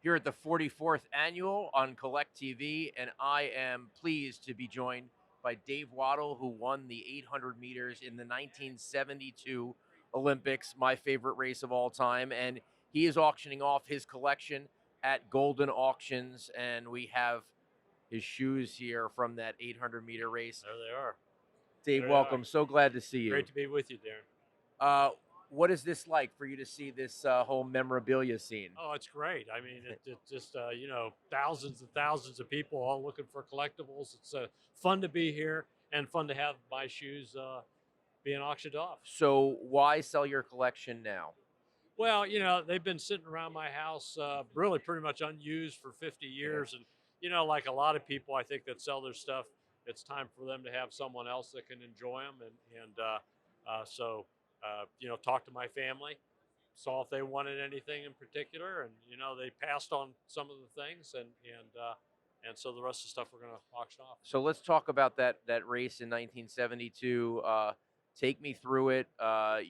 here at the 44th annual on Collect TV, and I am pleased to be joined by Dave Wottle, who won the 800 meters in the 1972 Olympics, my favorite race of all time, and he is auctioning off his collection at Goldin Auctions, and we have his shoes here from that 800-meter race. There they are. Dave, There they are. welcome. So glad to see you. Great to be with you, Darren. What is this like for you to see this whole memorabilia scene? Oh, it's great. I mean, it's just, thousands and thousands of people all looking for collectibles. It's fun to be here and fun to have my shoes being auctioned off. So why sell your collection now? Well, they've been sitting around my house really pretty much unused for 50 years. And, like a lot of people, I think that sell their stuff, it's time for them to have someone else that can enjoy them. So talked to my family, saw if they wanted anything in particular, and they passed on some of the things, and so the rest of the stuff we're going to auction off. So let's talk about that race in 1972. Take me through it.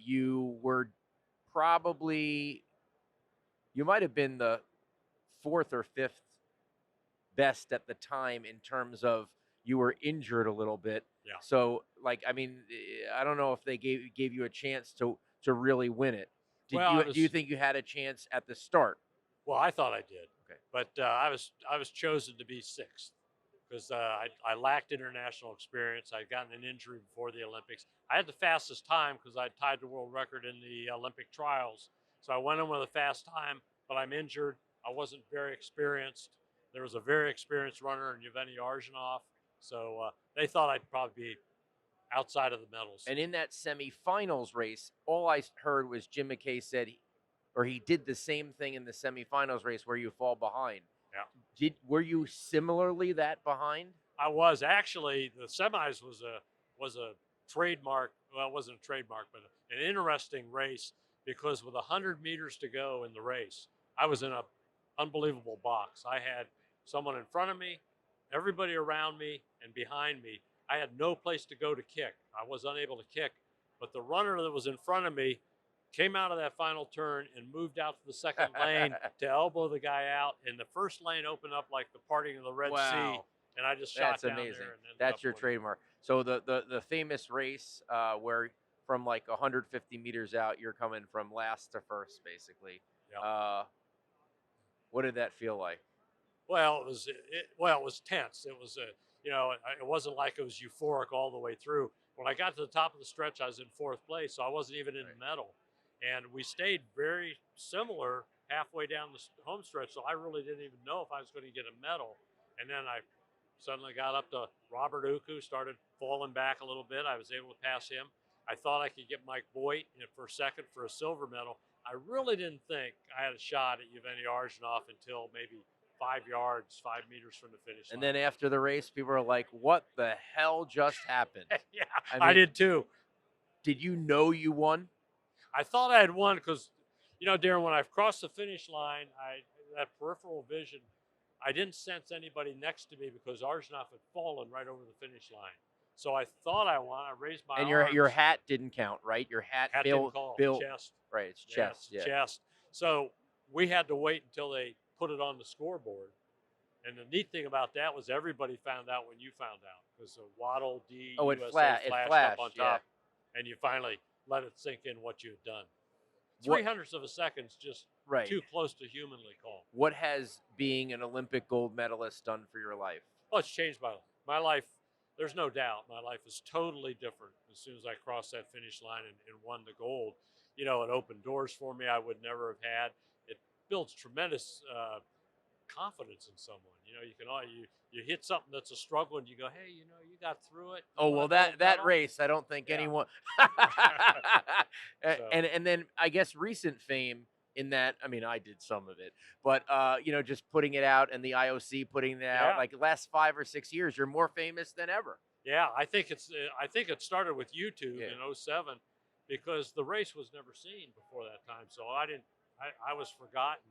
You were you might have been the fourth or fifth best at the time in terms of you were injured a little bit. Yeah. So, I don't know if they gave you a chance to really win it. Do you think you had a chance at the start? Well, I thought I did. Okay. But I was chosen to be sixth because I lacked international experience. I'd gotten an injury before the Olympics. I had the fastest time because I tied the world record in the Olympic trials. So I went in with a fast time, but I'm injured. I wasn't very experienced. There was a very experienced runner in Yevgeny Arjunov. So they thought I'd probably be outside of the medals. And in that semifinals race, all I heard was Jim McKay said, he did the same thing in the semifinals race where you fall behind. Yeah. Were you similarly that behind? I was actually. The semis was a trademark. Well, it wasn't a trademark, but an interesting race because with 100 meters to go in the race, I was in an unbelievable box. I had someone in front of me, everybody around me, and behind me. I had no place to go to kick. I was unable to kick, but the runner that was in front of me came out of that final turn and moved out to the second lane to elbow the guy out, and the first lane opened up like the parting of the Red Sea, and I just shot down amazing. there. And that's your trademark. So the famous race where from like 150 meters out, you're coming from last to first, basically. Yeah. What did that feel like? Well, it was tense. It was it wasn't like it was euphoric all the way through. When I got to the top of the stretch, I was in fourth place, so I wasn't even in the medal. And we stayed very similar halfway down the home stretch, so I really didn't even know if I was going to get a medal. And then I suddenly got up to Robert Uku, started falling back a little bit. I was able to pass him. I thought I could get Mike Boyd for second for a silver medal. I really didn't think I had a shot at Yevgeny Arjunov until maybe 5 meters from the finish line. And then after the race, people were like, what the hell just happened? Yeah, I did too. Did you know you won? I thought I had won because, Darren, when I've crossed the finish line, that peripheral vision, I didn't sense anybody next to me because Arjunov had fallen right over the finish line. So I thought I won. I raised my arms. And your hat didn't count, right? Your hat didn't call. Chest. Right, it's chest. Yeah, chest. So we had to wait until they put it on the scoreboard. And the neat thing about that was everybody found out when you found out because Wottle, it USA flashed up on top, and you finally let it sink in what you had done. 300ths of a second is just too close to humanly called. What has being an Olympic gold medalist done for your life? Oh, it's changed my life. My life, there's no doubt, my life is totally different as soon as I crossed that finish line and won the gold. It opened doors for me I would never have had. It builds tremendous confidence in someone. You hit something that's a struggle and you go, hey, you got through it. Oh, well, that race, I don't think anyone. And then I guess recent fame in that, I did some of it, but just putting it out and the IOC putting it out, like the last 5 or 6 years, you're more famous than ever. Yeah, I think it started with YouTube in 07 because the race was never seen before that time. So I was forgotten.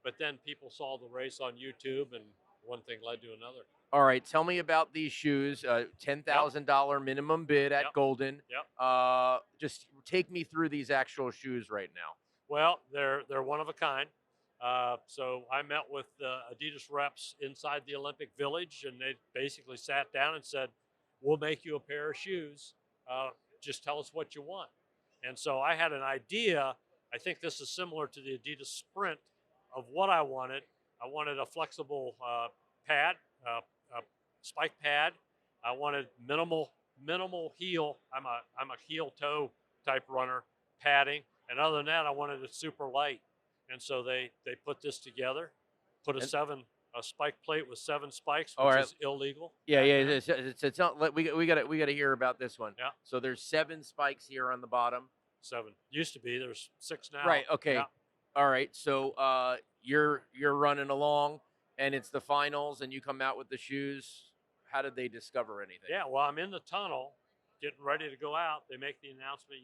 But then people saw the race on YouTube, and one thing led to another. All right, tell me about these shoes. $10,000 minimum bid at Goldin. Yep. Just take me through these actual shoes right now. Well, they're one of a kind. So I met with the Adidas reps inside the Olympic Village, and they basically sat down and said, "We'll make you a pair of shoes. Just tell us what you want." And so I had an idea. I think this is similar to the Adidas Sprint of what I wanted. I wanted a flexible pad, a spike pad. I wanted minimal heel. I'm a heel toe type runner, padding, and other than that, I wanted it super light. And so they put this together, put And a spike plate with 7 spikes, all which right, is illegal yeah, back yeah. then. It's not, we got to hear about this one. Yeah, So there's 7 spikes here on the bottom. 7 used to be. There's 6 now. Right. Okay. Yeah, All right. So you're running along, and it's the finals, and you come out with the shoes. How did they discover anything? yeah. Well, I'm in the tunnel, getting ready to go out. They make the announcement.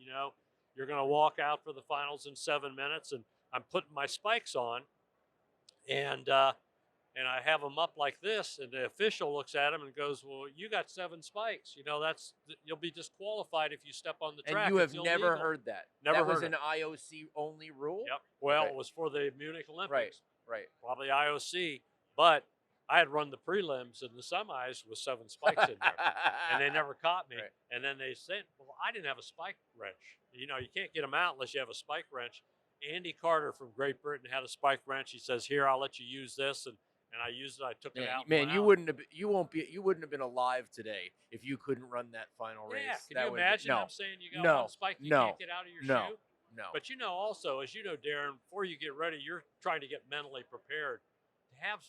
You're going to walk out for the finals in 7 minutes, and I'm putting my spikes on, and and I have them up like this, and the official looks at him and goes, "Well, you got 7 spikes. You'll be disqualified if you step on the And track. you have It's never illegal." heard that. Never That was heard an it. IOC only rule. Yep. Well, Okay. it was for the Munich Right. Olympics, Right. probably IOC, but I had run the prelims and the semis with 7 spikes in there, and they never caught me. Right. And then they said, "Well, I didn't have a spike wrench. You can't get them out unless you have a spike wrench." Andy Carter from Great Britain had a spike wrench. He says, "Here, I'll let you use this," and I used it. I took it out. And Man, went you out. wouldn't have. You wouldn't have been alive today if you couldn't run that final race. Yeah, can That you would imagine no, them saying you got no, one spike you no, can't get out of your no, shoe? no. But also, as you know, Darren, before you get ready, you're trying to get mentally prepared to have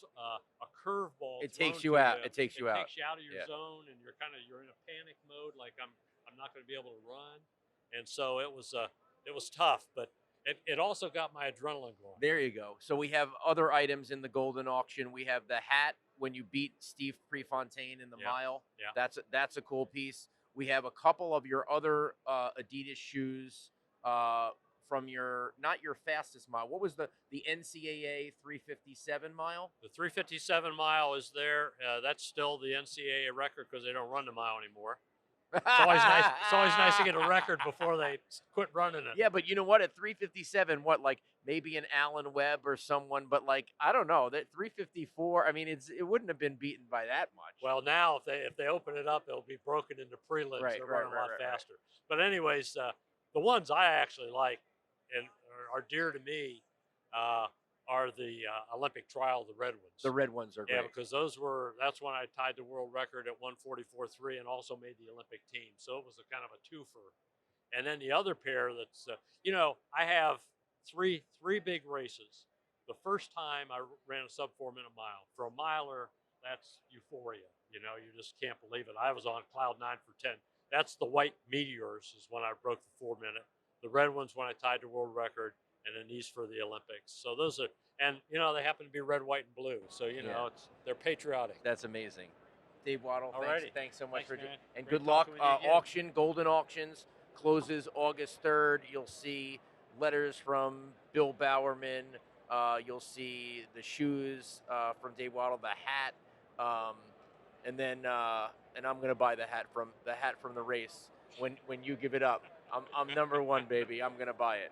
a curveball. It thrown takes you to out. you. It takes you It out. takes you out of your Yeah. zone, and you're in a panic mode, like I'm not going to be able to run. And so it was tough, but it also got my adrenaline going. There you go. So we have other items in the Golden auction. We have the hat when you beat Steve Prefontaine in the Yeah, mile. yeah. That's a cool piece. We have a couple of your other Adidas shoes from your not your fastest mile. What was the NCAA 357 mile? The 357 mile is there. That's still the NCAA record because they don't run the mile anymore. It's always nice. It's always nice to get a record before they quit running it. Yeah, but you know what? At 357, what like maybe an Alan Webb or someone, but like I don't know that 354. I mean, it wouldn't have been beaten by that much. Well, now if they open it up, it'll be broken into prelims. Right, They're right, running a lot right. faster. But anyways, the ones I actually like and are dear to me are the Olympic trial, the red ones. The red ones are great. Yeah, because that's when I tied the world record at 144.3 and also made the Olympic team. So it was a kind of a twofer. And then the other pair that's, I have three big races. The first time I ran a sub 4 minute mile. For a miler, that's euphoria. You just can't believe it. I was on cloud 9 for 10. That's the white meteors is when I broke the 4 minute. The red ones when I tied the world record, and then these for the Olympics. So those are, and they happen to be red, white, and blue. So Yeah. they're patriotic. That's amazing. Dave Wottle, thanks so much Thanks, man. and Great good luck. talking with you again. Auction, Golden Auctions closes August 3rd. You'll see letters from Bill Bowerman. You'll see the shoes from Dave Wottle, the hat, and then and I'm gonna buy the hat from the race when you give it up. I'm number one, baby. I'm gonna buy it.